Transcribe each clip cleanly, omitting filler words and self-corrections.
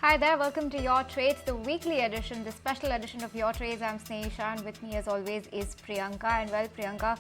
Hi there, welcome to Your Trades, the weekly edition, the special edition of Your Trades. I'm Snehisha and with me as always is Priyanka. And well, Priyanka,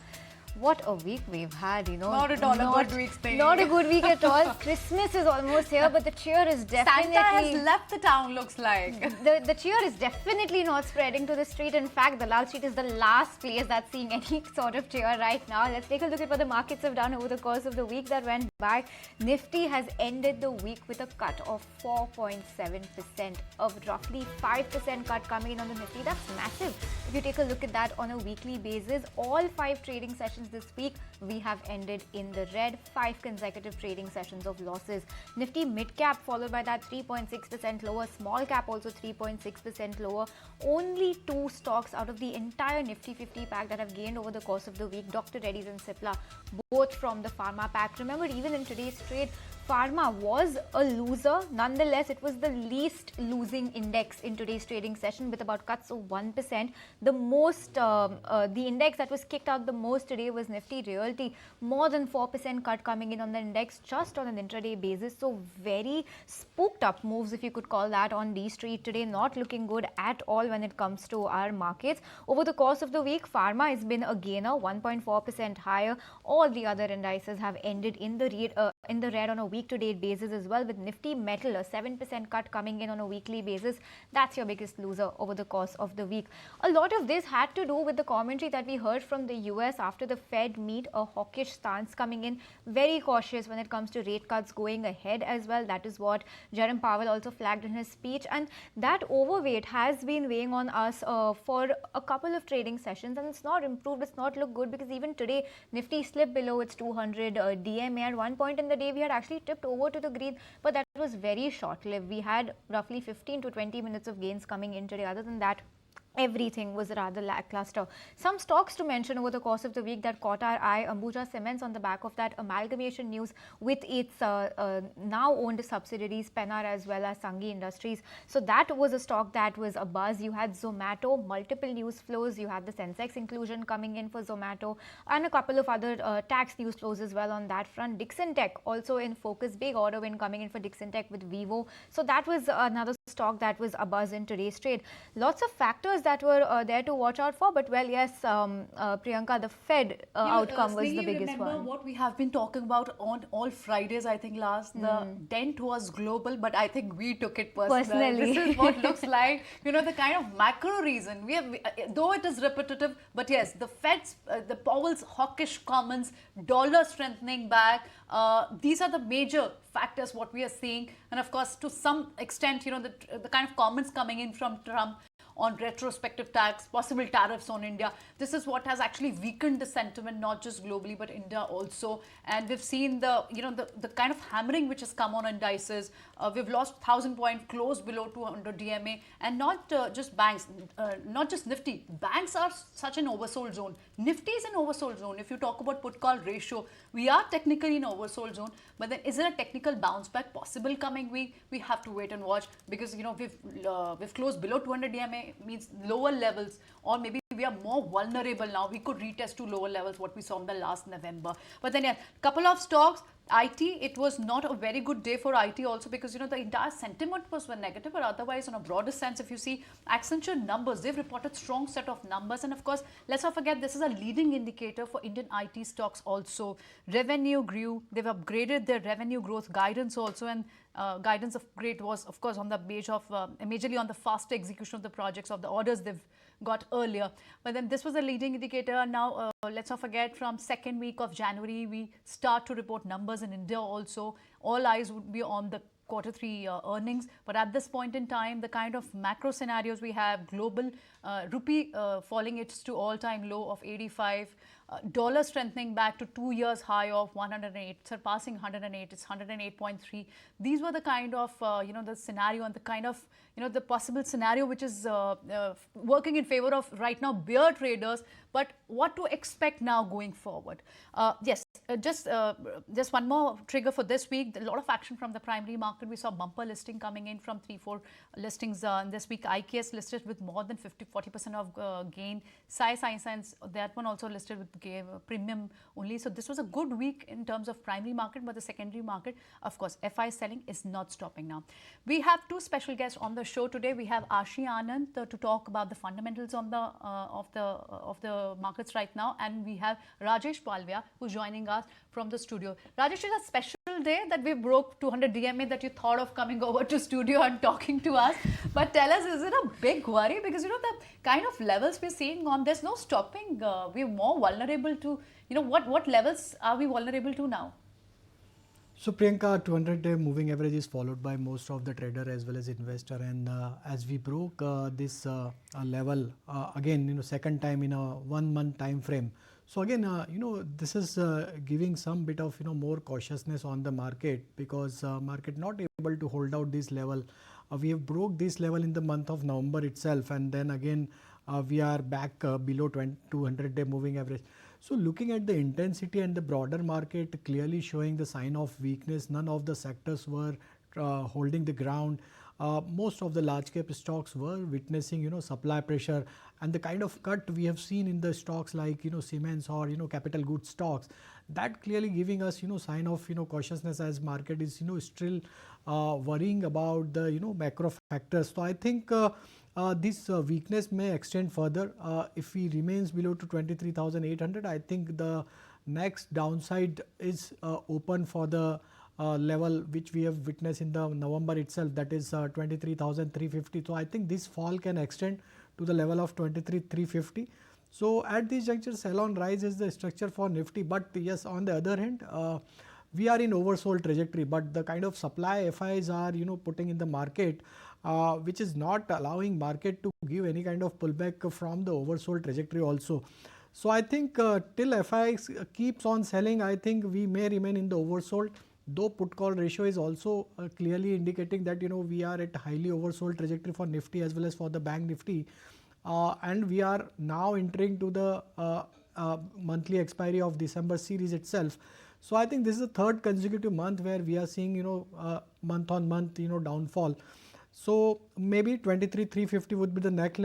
what a week we've had, Not at all a good week, Snehi. Not a good week at all. Christmas is almost here, but the cheer is definitely... Santa has left the town, looks like. The cheer is definitely not spreading to the street. In fact, the Lal Street is the last place that's seeing any sort of cheer right now. Let's take a look at what the markets have done over the course of the week that went by. Nifty has ended the week with a cut of 4.7%, of roughly 5% cut coming in on the Nifty. That's massive. If you take a look at that on a weekly basis, all 5 trading sessions this week, we have ended in the red. 5 consecutive trading sessions of losses. Nifty mid cap followed by that 3.6% lower, small cap also 3.6% lower. Only 2 stocks out of the entire Nifty 50 pack that have gained over the course of the week, Dr. Reddy's and Cipla, both from the pharma pack. Remember, even in today's trade, pharma was a loser. Nonetheless, it was the least losing index in today's trading session with about cuts of 1%. The most, the index that was kicked out the most today was Nifty Realty. More than 4% cut coming in on the index just on an intraday basis. So very spooked up moves, if you could call that, on D Street today. Not looking good at all when it comes to our markets. Over the course of the week, pharma has been a gainer, 1.4% higher. All the other indices have ended in the red on a week-to-date basis as well, with Nifty Metal a 7% cut coming in on a weekly basis. That's your biggest loser over the course of the week. A lot of this had to do with the commentary that we heard from the US after the Fed meet, a hawkish stance coming in, very cautious when it comes to rate cuts going ahead as well. That is what Jerome Powell also flagged in his speech, and that overweight has been weighing on us for a couple of trading sessions, and it's not improved, it's not looked good, because even today Nifty slipped below its 200 DMA. At one point in the day we had actually tipped over to the green, but that was very short-lived. We had roughly 15 to 20 minutes of gains coming in today. Other than that, everything was rather lackluster. Some stocks to mention over the course of the week that caught our eye: Ambuja Cements on the back of that amalgamation news with its now owned subsidiaries Pennar as well as Sanghi Industries. So that was a stock that was a buzz. You had Zomato, multiple news flows. You had the Sensex inclusion coming in for Zomato and a couple of other tax news flows as well on that front. Dixon Tech also in focus, big order win coming in for Dixon Tech with Vivo. So that was another stock that was a buzz in today's trade. Lots of factors that were there to watch out for, but well, yes, Priyanka, the Fed outcome was the biggest one. Remember what we have been talking about on all Fridays, I think last, the dent was global, but I think we took it personally. This is what looks like, the kind of macro reason. Though it is repetitive, but yes, the Fed's, the Powell's hawkish comments, dollar strengthening back, these are the major factors what we are seeing. And of course, to some extent, the kind of comments coming in from Trump on retrospective tax, possible tariffs on India. This is what has actually weakened the sentiment, not just globally, but India also. And we've seen the kind of hammering which has come on indices. We've lost 1,000 point, close below 200 DMA, and not just banks, not just Nifty. Banks are such an oversold zone. Nifty is an oversold zone. If you talk about put-call ratio, we are technically in oversold zone, but then is there a technical bounce back possible coming week? We have to wait and watch, because we've closed below 200 DMA, means lower levels, or maybe we are more vulnerable now. We could retest to lower levels what we saw in the last November. But then, yeah, couple of stocks. IT, it was not a very good day for IT also, because the entire sentiment was negative, but otherwise on a broader sense, if you see Accenture numbers, they've reported strong set of numbers. And of course, let's not forget, this is a leading indicator for Indian IT stocks also. Revenue grew, they've upgraded their revenue growth guidance also, and guidance upgrade was of course on the majorly on the faster execution of the projects, of the orders they've got earlier. But then this was a leading indicator. Now let's not forget, from second week of January we start to report numbers in India also. All eyes would be on the Q3 earnings, but at this point in time, the kind of macro scenarios we have, global rupee falling its to all-time low of 85, dollar strengthening back to 2 years high of 108, surpassing 108, it's 108.3. These were the kind of the scenario and the kind of the possible scenario which is working in favor of right now bear traders. But what to expect now going forward? Yes, just one more trigger for this week. A lot of action from the primary market. We saw bumper listing coming in from 3-4 listings this week. IKS listed with more than 40% of gain. Science, that one also listed with premium only. So this was a good week in terms of primary market, but the secondary market, of course, FI selling is not stopping now. We have two special guests on the show today. We have Ashi Anand to talk about the fundamentals on of the markets right now, and we have Rajesh Palvia who's joining us from the studio. Rajesh, it's a special day that we broke 200 DMA that you thought of coming over to studio and talking to us. But tell us, is it a big worry? Because, the kind of levels we're seeing on, there's no stopping. We're more vulnerable to, what levels are we vulnerable to now? So Priyanka, 200-day moving average is followed by most of the trader as well as investor, and as we broke this level again, second time in a 1 month time frame. So again, this is giving some bit of more cautiousness on the market, because market not able to hold out this level. We have broke this level in the month of November itself, and then again we are back below 200-day moving average. So looking at the intensity and the broader market clearly showing the sign of weakness, none of the sectors were holding the ground. Most of the large cap stocks were witnessing supply pressure, and the kind of cut we have seen in the stocks like Siemens or capital goods stocks, that clearly giving us sign of cautiousness, as market is still worrying about the macro factors. So I think this weakness may extend further. If we remains below to 23,800, I think the next downside is open for the level which we have witnessed in the November itself, that is 23,350. So I think this fall can extend to the level of 23,350. So at this juncture, sell on rise is the structure for Nifty. But yes, on the other hand, we are in oversold trajectory, but the kind of supply FIs are putting in the market, which is not allowing market to give any kind of pullback from the oversold trajectory also. So I think till FIs keeps on selling, I think we may remain in the oversold. Though put call ratio is also clearly indicating that we are at highly oversold trajectory for Nifty as well as for the Bank Nifty, and we are now entering to the monthly expiry of December series itself. So I think this is the third consecutive month where we are seeing month on month downfall. So maybe 23,350 would be the next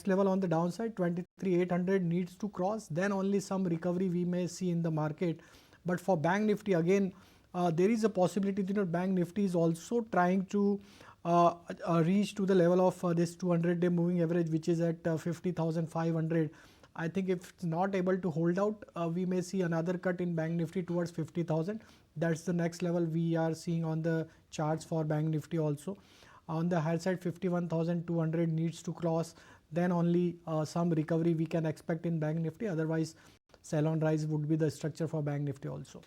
level on the downside. 23,800 needs to cross, then only some recovery we may see in the market. But for Bank Nifty again, there is a possibility that Bank Nifty is also trying to reach to the level of this 200-day moving average, which is at 50,500. I think if it's not able to hold out, we may see another cut in Bank Nifty towards 50,000. That's the next level we are seeing on the charts for Bank Nifty also. On the higher side, 51,200 needs to cross, then only some recovery we can expect in Bank Nifty. Otherwise, sell on rise would be the structure for Bank Nifty also.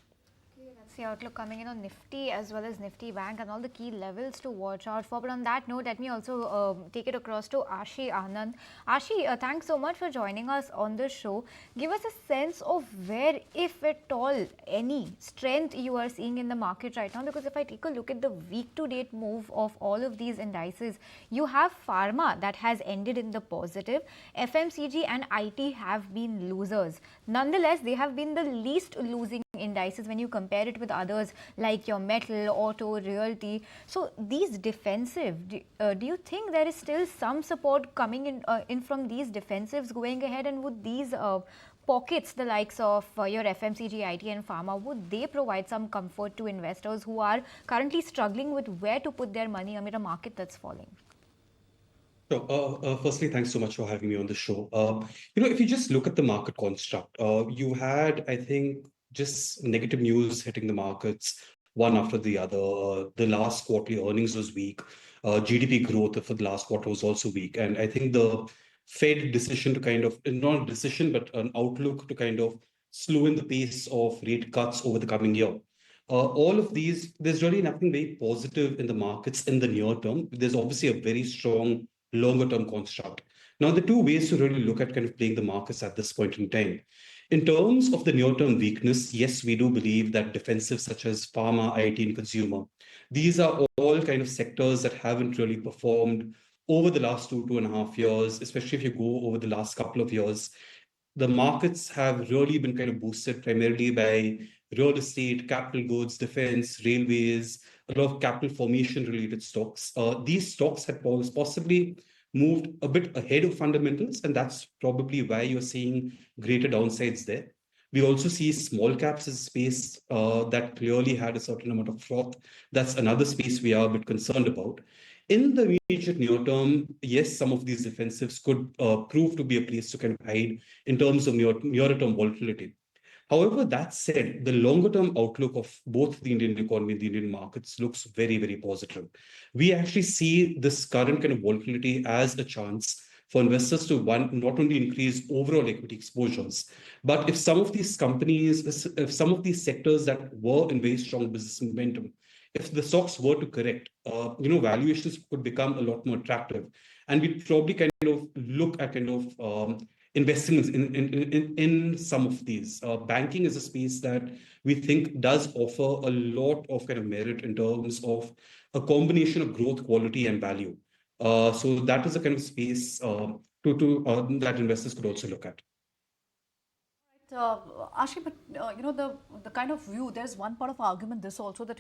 The outlook coming in on Nifty as well as Nifty Bank and all the key levels to watch out for. But on that note, let me also take it across to Ashi Anand. Ashi, thanks so much for joining us on the show. Give us a sense of where, if at all, any strength you are seeing in the market right now. Because if I take a look at the week-to-date move of all of these indices, you have Pharma that has ended in the positive. FMCG and IT have been losers. Nonetheless, they have been the least losing indices when you compare it with others like your metal, auto, realty. So these defensive, do you think there is still some support coming in from these defensives going ahead, and would these pockets, the likes of your FMCG, IT and pharma, would they provide some comfort to investors who are currently struggling with where to put their money amid a market that's falling? So, firstly, thanks so much for having me on the show. If you just look at the market construct, you had, I think, just negative news hitting the markets one after the other. The last quarterly earnings was weak. GDP growth for the last quarter was also weak. And I think the Fed decision to kind of, not a decision, but an outlook to kind of slow in the pace of rate cuts over the coming year. All of these, there's really nothing very positive in the markets in the near term. There's obviously a very strong longer term construct. Now, the two ways to really look at kind of playing the markets at this point in time. In terms of the near-term weakness, yes, we do believe that defensive such as pharma, IT, and consumer, these are all kind of sectors that haven't really performed over the last 2.5 years, especially if you go over the last couple of years. The markets have really been kind of boosted primarily by real estate, capital goods, defense, railways, a lot of capital formation related stocks. These stocks had possibly moved a bit ahead of fundamentals, and that's probably why you're seeing greater downsides there. We also see small caps as a space that clearly had a certain amount of froth. That's another space we are a bit concerned about. In the immediate near term, yes, some of these defensives could prove to be a place to kind of hide in terms of nearer term volatility. However, that said, the longer term outlook of both the Indian economy and the Indian markets looks very, very positive. We actually see this current kind of volatility as a chance for investors to one, not only increase overall equity exposures, but if some of these companies, if some of these sectors that were in very strong business momentum, if the stocks were to correct, valuations could become a lot more attractive. And we'd probably kind of look at kind of investing in some of these. Banking is a space that we think does offer a lot of kind of merit in terms of a combination of growth, quality, and value. So that is a kind of space that investors could also look at. Ashi, but the kind of view, there's one part of argument this also that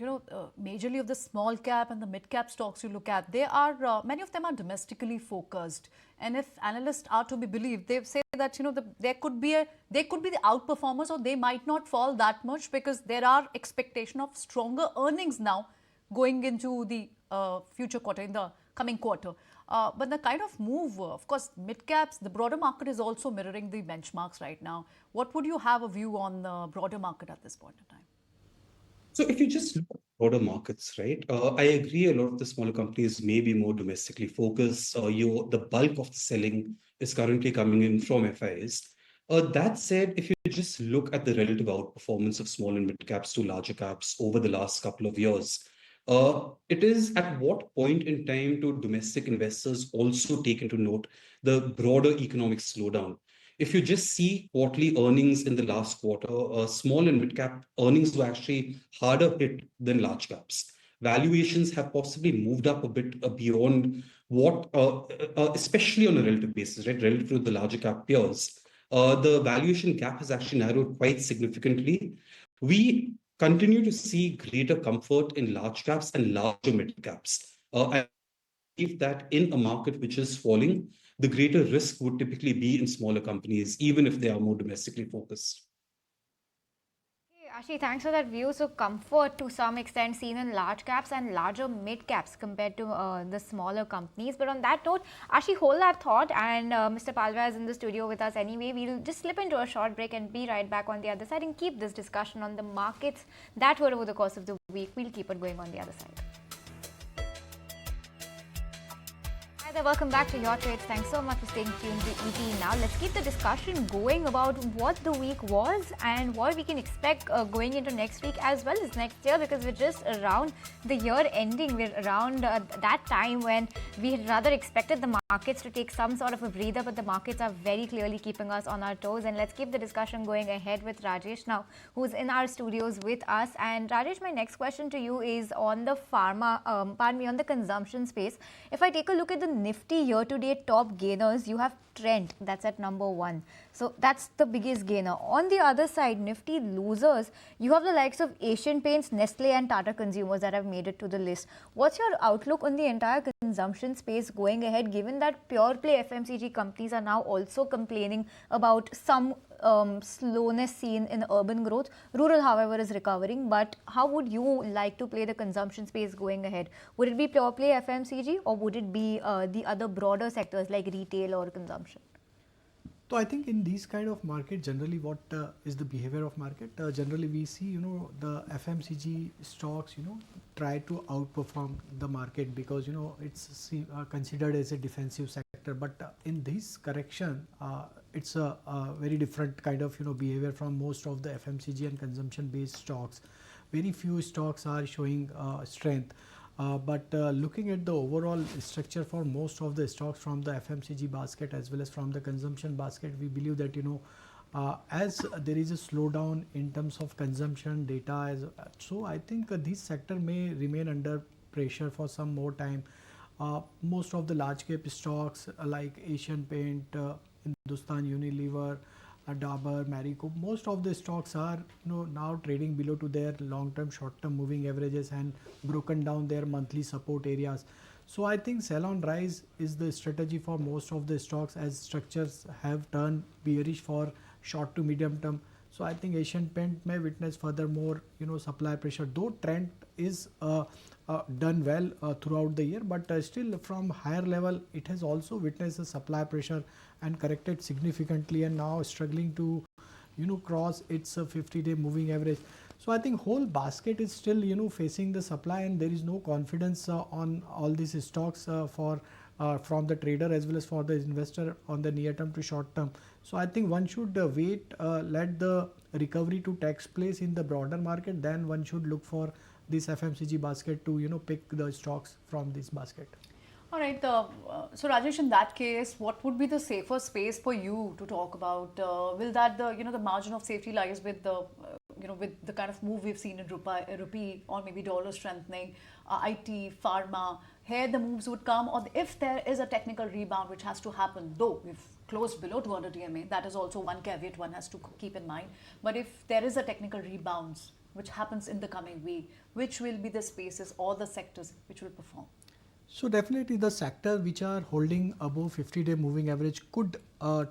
majorly of the small cap and the mid cap stocks you look at, they are many of them are domestically focused, and if analysts are to be believed, they say that they could be the outperformers, or they might not fall that much because there are expectation of stronger earnings now going into the future quarter, in the coming quarter. But the kind of move, of course, mid caps, the broader market is also mirroring the benchmarks right now. What would you have a view on the broader market at this point in time? So if you just look at broader markets, right, I agree a lot of the smaller companies may be more domestically focused. The bulk of the selling is currently coming in from FIs. That said, if you just look at the relative outperformance of small and mid caps to larger caps over the last couple of years, it is at what point in time do domestic investors also take into note the broader economic slowdown? If you just see quarterly earnings in the last quarter, small and mid cap earnings were actually harder hit than large caps. Valuations have possibly moved up a bit beyond what, especially on a relative basis, right, relative to the larger cap peers. The valuation gap has actually narrowed quite significantly. We continue to see greater comfort in large caps and larger mid caps. I believe that in a market which is falling, the greater risk would typically be in smaller companies, even if they are more domestically focused. Ashi, thanks for that view. So comfort to some extent seen in large caps and larger mid caps compared to the smaller companies. But on that note, Ashi, hold that thought, and Mr. Palva is in the studio with us anyway. We'll just slip into a short break and be right back on the other side and keep this discussion on the markets that were over the course of the week. We'll keep it going on the other side. Hi there, welcome back to Your Trades. Thanks so much for staying tuned to ET. Now let's keep the discussion going about what the week was and what we can expect going into next week as well as next year, because we're just around the year ending. We're around that time when we had rather expected the markets to take some sort of a breather, but the markets are very clearly keeping us on our toes. And let's keep the discussion going ahead with Rajesh now, who's in our studios with us. And Rajesh, my next question to you is on the on the consumption space. If I take a look at the Nifty year-to-date top gainers, you have Trent, that's at number 1. So that's the biggest gainer. On the other side, Nifty losers, you have the likes of Asian Paints, Nestle and Tata Consumers that have made it to the list. What's your outlook on the entire consumption space going ahead, given that pure play FMCG companies are now also complaining about some slowness seen in urban growth? Rural, however, is recovering. But how would you like to play the consumption space going ahead? Would it be pure play FMCG, or would it be the other broader sectors like retail or consumption? So I think in these kind of market, generally what is the behavior of market? Generally we see, the FMCG stocks, try to outperform the market because, it's considered as a defensive sector. But in this correction, it's a very different kind of, behavior from most of the FMCG and consumption based stocks. Very few stocks are showing strength. But looking at the overall structure for most of the stocks from the FMCG basket as well as from the consumption basket, we believe that as there is a slowdown in terms of consumption data, so I think this sector may remain under pressure for some more time. Most of the large cap stocks like Asian Paint, Hindustan Unilever, Dabur, Marico, most of the stocks are now trading below to their long-term, short-term moving averages and broken down their monthly support areas. So I think sell on rise is the strategy for most of the stocks as structures have turned bearish for short to medium term. So I think Asian Paint may witness furthermore, supply pressure. Though trend is done well throughout the year, but still from higher level, it has also witnessed a supply pressure and corrected significantly, and now struggling to, cross its 50-day moving average. So I think whole basket is still, facing the supply, and there is no confidence on all these stocks from the trader as well as for the investor on the near term to short term. So I think one should wait, let the recovery to take place in the broader market. Then one should look for this FMCG basket to pick the stocks from this basket. All right. So Rajesh, in that case, what would be the safer space for you to talk about? Will that the margin of safety lies with the with the kind of move we've seen in rupee or maybe dollar strengthening, IT, pharma? Here the moves would come, or if there is a technical rebound which has to happen, though we've closed below 200 EMA, that is also one caveat one has to keep in mind. But if there is a technical rebounds which happens in the coming week, which will be the spaces or the sectors which will perform? So definitely the sector which are holding above 50-day moving average could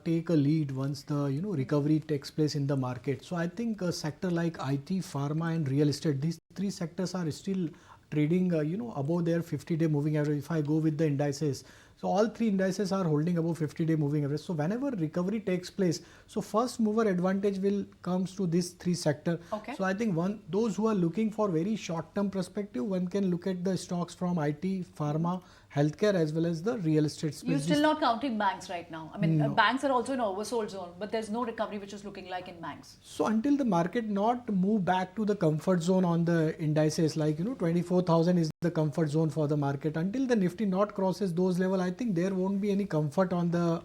take a lead once the recovery takes place in the market. So I think a sector like IT, pharma and real estate, these three sectors are still trading above their 50-day moving average. If I go with the indices, so all three indices are holding above 50-day moving average. So whenever recovery takes place, so first mover advantage will comes to this three sector. Okay. So I think those who are looking for very short term perspective, one can look at the stocks from IT, pharma, healthcare as well as the real estate space. You're still not counting banks right now. I mean, No. banks are also in oversold zone, but there's no recovery which is looking like in banks. So until the market not move back to the comfort zone on the indices, like 24,000 is the comfort zone for the market. Until the Nifty not crosses those level, I think there won't be any comfort on the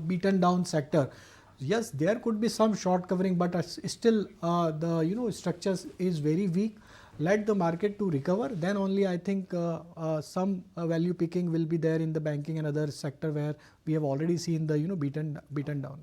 beaten down sector. Yes, there could be some short covering, but still the structures is very weak. Let the market to recover, then only I think some value picking will be there in the banking and other sector where we have already seen the beaten down.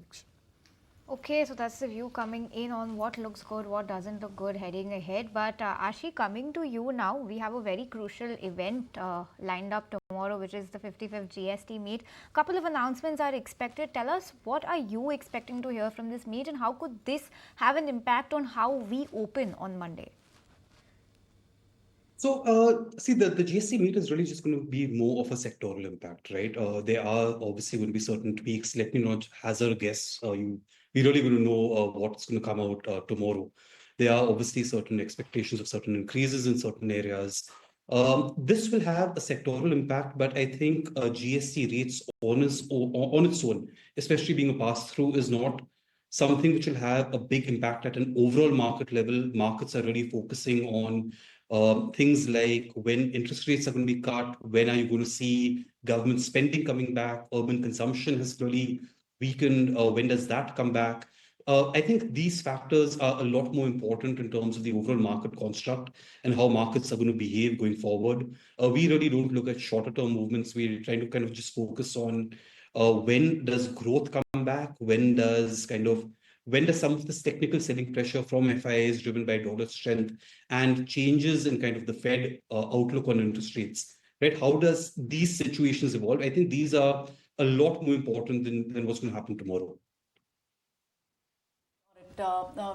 Okay, so that's the view coming in on what looks good, what doesn't look good heading ahead. But Ashi, coming to you now, we have a very crucial event lined up tomorrow, which is the 55th GST meet. Couple of announcements are expected. Tell us, what are you expecting to hear from this meet, and how could this have an impact on how we open on Monday? So, see, the GST meet is really just going to be more of a sectoral impact, right? There are obviously going to be certain tweaks. Let me not hazard a guess. We really going to know what's going to come out tomorrow. There are obviously certain expectations of certain increases in certain areas. This will have a sectoral impact, but I think GST rates on its own, especially being a pass-through, is not something which will have a big impact at an overall market level. Markets are really focusing on things like when interest rates are going to be cut, when are you going to see government spending coming back, urban consumption has really weakened, when does that come back? I think these factors are a lot more important in terms of the overall market construct and how markets are going to behave going forward. We really don't look at shorter term movements. We're trying to kind of just focus on when does growth come back, when does some of this technical selling pressure from FIIs driven by dollar strength and changes in kind of the Fed outlook on interest rates, right? How does these situations evolve? I think these are a lot more important than what's going to happen tomorrow.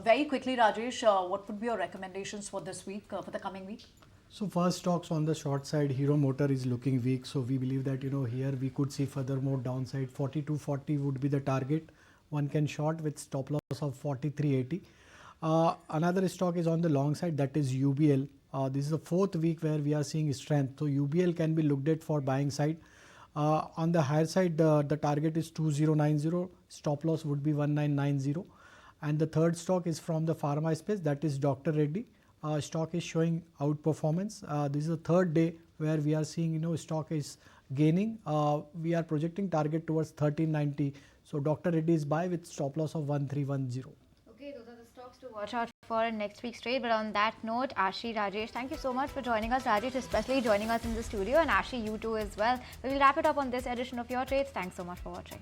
Very quickly, Rajesh, what would be your recommendations for this week, for the coming week? So first stocks on the short side, Hero Motor is looking weak. So we believe that here we could see further more downside. 42.40 would be the target. One can short with stop loss of 43.80. Another stock is on the long side, that is UBL. This is the fourth week where we are seeing strength. So UBL can be looked at for buying side. On the higher side, the target is 2090. Stop loss would be 1990. And the third stock is from the pharma space, that is Dr. Reddy. Stock is showing outperformance. This is the third day where we are seeing stock is gaining. We are projecting target towards 1390. So Dr. Reddy is buy with stop loss of 1310. Okay, those are the stocks to watch out for in next week's trade. But on that note, Ashi, Rajesh, thank you so much for joining us. Rajesh especially joining us in the studio, and Ashi, you too as well. We will wrap it up on this edition of Your Trades. Thanks so much for watching.